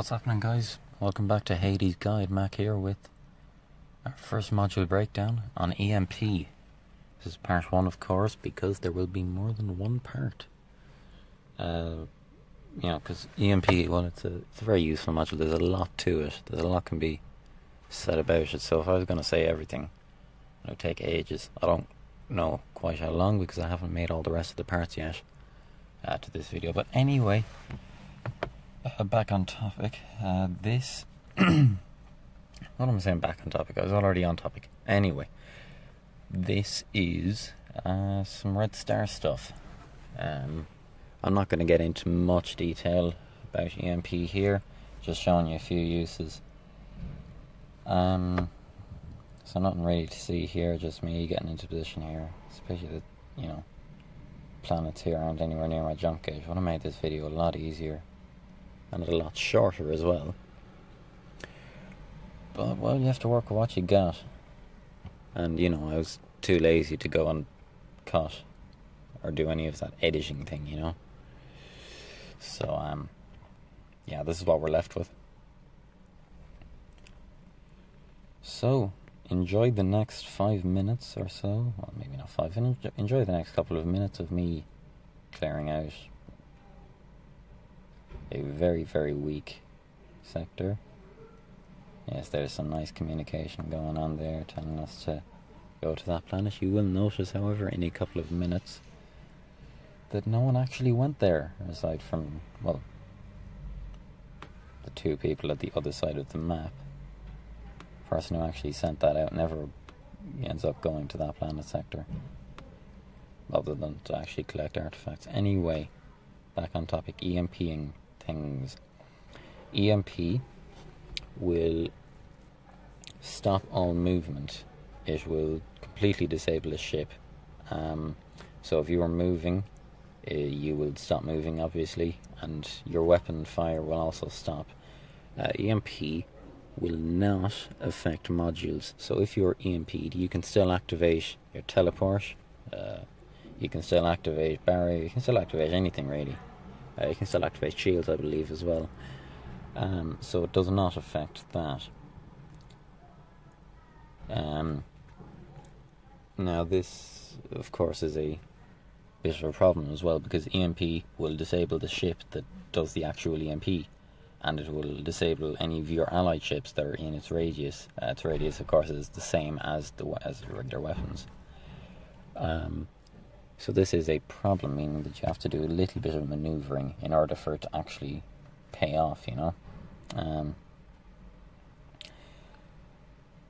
What's happening, guys? Welcome back to Hades Guide. Mac here with our first module breakdown on EMP. This is part 1, of course, because there will be more than one part. Because EMP, well, it's a very useful module. There's a lot to it. There's a lot can be said about it. So if I was going to say everything, it would take ages. I don't know quite how long because I haven't made all the rest of the parts yet to this video. But anyway, back on topic. What am I saying back on topic? I was already on topic. Anyway, this is some Red Star stuff. I'm not going to get into much detail about EMP here, just showing you a few uses. So nothing really to see here, just me getting into position here, especially that, planets here aren't anywhere near my jump gauge. Would have made this video a lot easier and a lot shorter as well. But, well, you have to work with what you got. And, I was too lazy to go and cut or do any of that editing thing, So, yeah, this is what we're left with. So, enjoy the next 5 minutes or so. Well, maybe not 5 minutes. Enjoy the next couple of minutes of me clearing out a very, very weak sector. Yes, there's some nice communication going on there telling us to go to that planet. You will notice, however, in a couple of minutes that no one actually went there, aside from, well, the two people at the other side of the map. The person who actually sent that out never ends up going to that planet sector, other than to actually collect artifacts. Anyway, back on topic, EMPing things. EMP will stop all movement. It will completely disable a ship. So if you are moving, you will stop moving, obviously, and your weapon fire will also stop. EMP will not affect modules. So if you're EMP'd, you can still activate your teleport, you can still activate barrier, you can still activate anything really. You can still activate shields, I believe, as well. So it does not affect that. Now this, of course, is a bit of a problem as well, because EMP will disable the ship that does the actual EMP, and it will disable any of your allied ships that are in its radius. Its radius, of course, is the same as the regular weapons. So this is a problem, meaning that you have to do a little bit of maneuvering in order for it to actually pay off,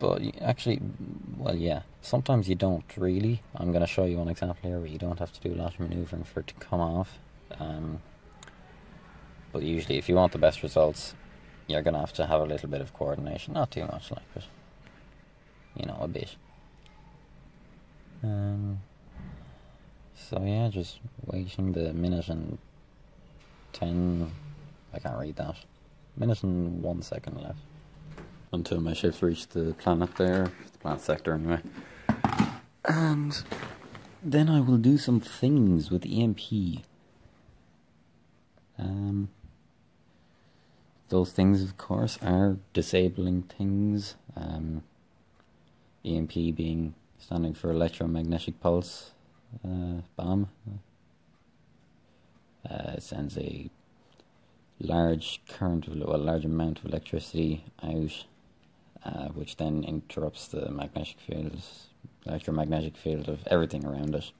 But actually, well, yeah, sometimes you don't really. I'm going to show you one example here where you don't have to do a lot of maneuvering for it to come off. But usually, if you want the best results, you're going to have a little bit of coordination. Not too much, but, a bit. So yeah, just waiting the minute and 10, I can't read that, minute and 1 second left until my ships reach the planet there, the planet sector anyway. And then I will do some things with EMP. Those things, of course, are disabling things. EMP being standing for electromagnetic pulse bomb. It sends a large current, a large amount of electricity out, which then interrupts the electromagnetic field of everything around it,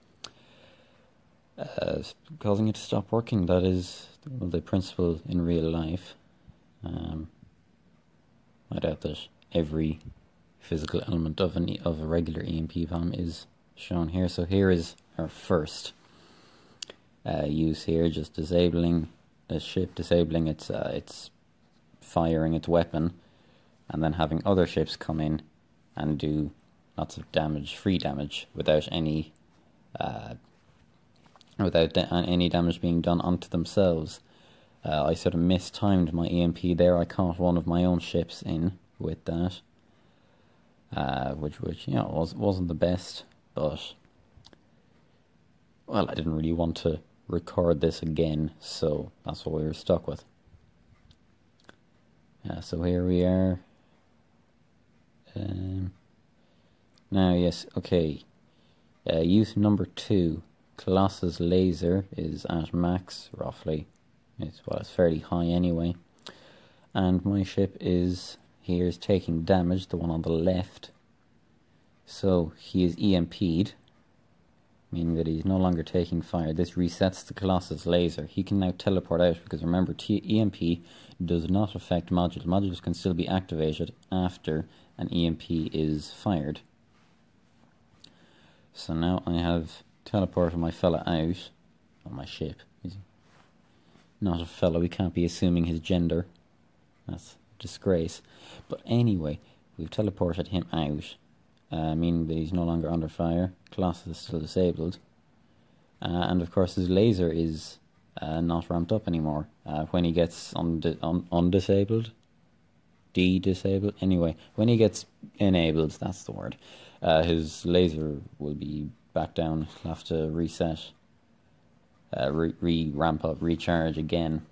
causing it to stop working. That is the principle in real life. I doubt that every physical element of a regular EMP bomb is shown here. So here is our first use here, just disabling the ship, disabling its firing its weapon, and then having other ships come in and do lots of damage, free damage, without any damage being done onto themselves. I sort of mistimed my EMP there. I caught one of my own ships in with that, which wasn't the best, but well, I didn't really want to record this again, so that's what we were stuck with. So here we are. Now, yes, okay. Use number 2. Colossus laser is at max, roughly. It's fairly high anyway. And my ship is taking damage, the one on the left. So he is EMP'd, meaning that he's no longer taking fire. This resets the Colossus laser. He can now teleport out, because remember, EMP does not affect modules. Modules can still be activated after an EMP is fired. So now I have teleported my fella out on my ship. He's not a fella, we can't be assuming his gender. That's a disgrace. But anyway, we've teleported him out, meaning that he's no longer under fire. Colossus is still disabled. And of course his laser is not ramped up anymore. When he gets undisabled, de-disabled, anyway, when he gets enabled, that's the word, his laser will be back down. He'll have to reset, ramp up, recharge again.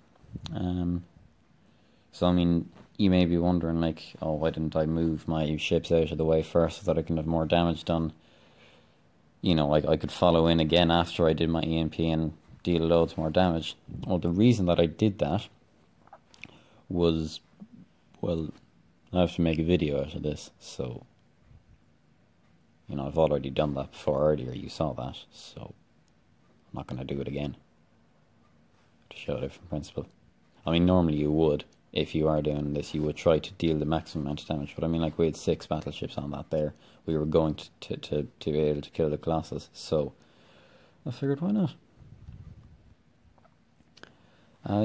So I mean, you may be wondering, like, oh, why didn't I move my ships out of the way first so that I can have more damage done? You know, I could follow in again after I did my EMP and deal loads more damage. Well, the reason that I did that was, well, I have to make a video out of this, so, you know, I've already done that before earlier, you saw that, so I'm not going to do it again to show a different principle. I mean, normally you would, if you are doing this, you would try to deal the maximum amount of damage, but I mean, like, we had 6 battleships on that there. We were going to be able to kill the Colossus, so I figured, why not?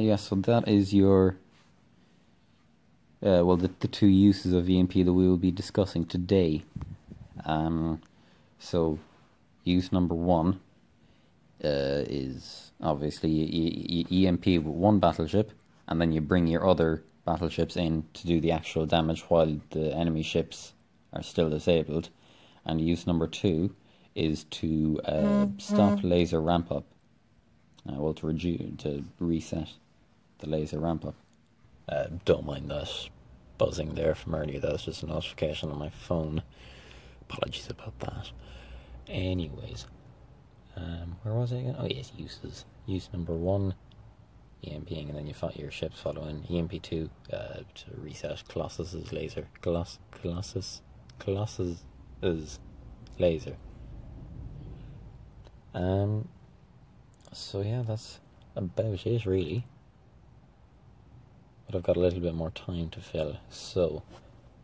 Yeah, so that is your, well, the 2 uses of EMP that we will be discussing today. So, use number 1 is obviously EMP with 1 battleship, and then you bring your other battleships in to do the actual damage while the enemy ships are still disabled. And use number 2 is to stop laser ramp up. Well, to reset the laser ramp up. Don't mind that buzzing there from earlier. That was just a notification on my phone. Apologies about that. Anyways, where was I again? Oh yes, uses. Use number 1, EMPing, and then you fight your ships following. EMP2 to reset Colossus's laser. Colossus's laser. So yeah, that's about it really. But I've got a little bit more time to fill, so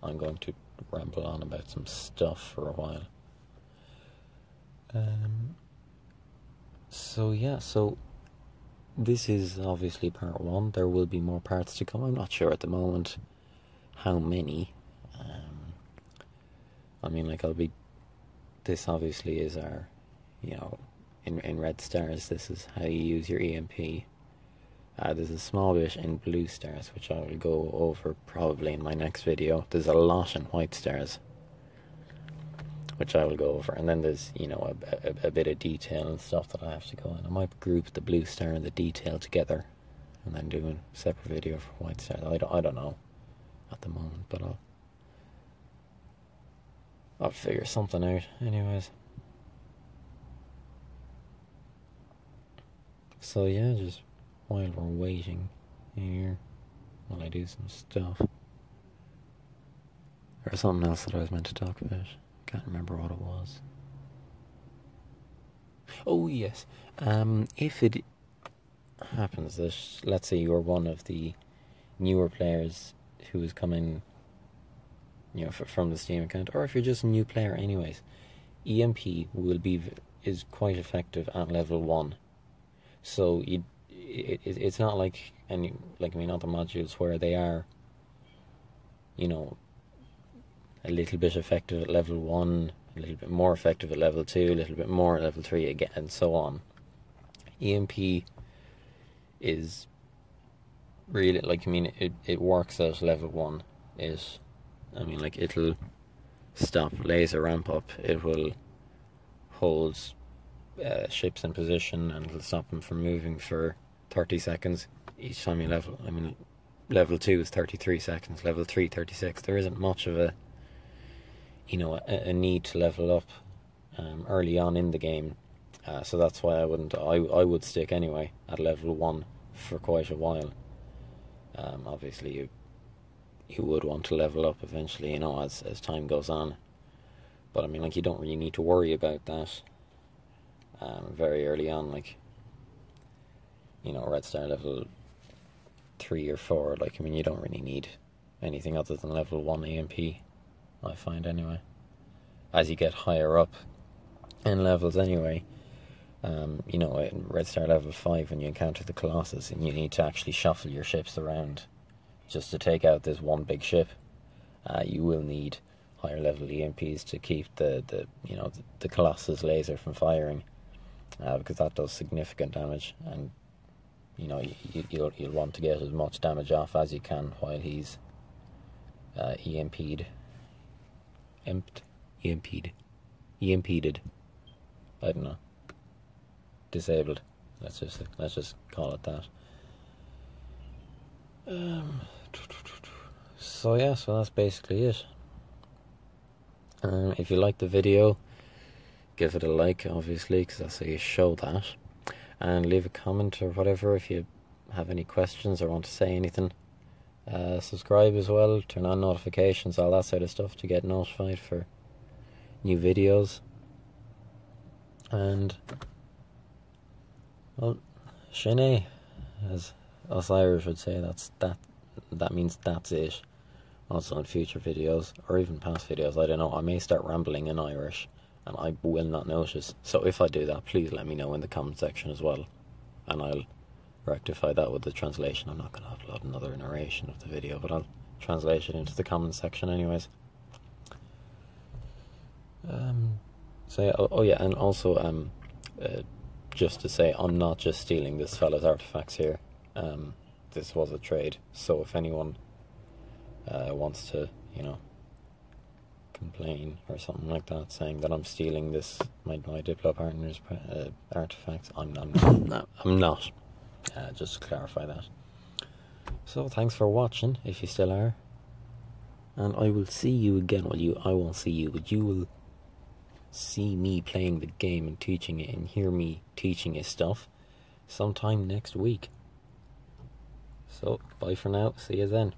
I'm going to ramble on about some stuff for a while. So yeah, so this is obviously part 1. There will be more parts to come. I'm not sure at the moment how many. I mean, like, this obviously is our, you know, in red stars, this is how you use your EMP. There's a small bit in blue stars, which I will go over probably in my next video. There's a lot in white stars, which I will go over. And then there's, you know, a bit of detail and stuff that I have to go in. I might group the blue star and the detail together and then do a separate video for white stars. I don't know at the moment, but I'll figure something out anyways. So yeah, just while we're waiting here, while I do some stuff. There was something else that I was meant to talk about. Can't remember what it was. Oh yes, if it happens that, let's say you're one of the newer players who is coming, you know, from the Steam account, or if you're just a new player anyways, EMP is quite effective at level 1. So it's not like other modules where they are, you know, a little bit effective at level 1, a little bit more effective at level 2, a little bit more at level 3 again, and so on. EMP is really, like, I mean, it works at level 1. It'll stop laser ramp up, it will hold ships in position, and it'll stop them from moving for 30 seconds each time you level. I mean, level 2 is 33 seconds, level 3 36. There isn't much of a, you know, a need to level up early on in the game, so that's why I would stick anyway at level 1 for quite a while. Obviously you would want to level up eventually, you know, as time goes on, but I mean, like, you don't really need to worry about that very early on, like, you know, Red Star level 3 or 4, like, I mean, you don't really need anything other than level 1 EMP, I find, anyway. As you get higher up in levels anyway, you know, in Red Star level 5, when you encounter the Colossus and you need to actually shuffle your ships around just to take out this one big ship, you will need higher level EMPs to keep the you know, the Colossus laser from firing, because that does significant damage, and you know, you'll want to get as much damage off as you can while he's EMP'd. I don't know. Disabled. Let's just call it that. So yeah, so that's basically it. If you like the video, give it a like, obviously, because that's how you show that. And leave a comment or whatever if you have any questions or want to say anything. Subscribe as well, turn on notifications, all that sort of stuff to get notified for new videos. And, well, Shane, as us Irish would say, that means that's it. Also in future videos, or even past videos, I don't know, I may start rambling in Irish, and I will not notice. So if I do that, please let me know in the comment section as well, and I'll rectify that with the translation. I'm not going to upload another narration of the video, but I'll translate it into the comment section anyways. So yeah, oh yeah, and also just to say, I'm not just stealing this fella's artifacts here. This was a trade, so if anyone wants to, you know, complain or something like that, saying that I'm stealing my Diplo partner's artifacts, I'm not. Just to clarify that. So thanks for watching, if you still are, and I will see you again. Well, I won't see you, but you will see me playing the game and teaching it, and hear me teaching it stuff sometime next week. So bye for now, see you then.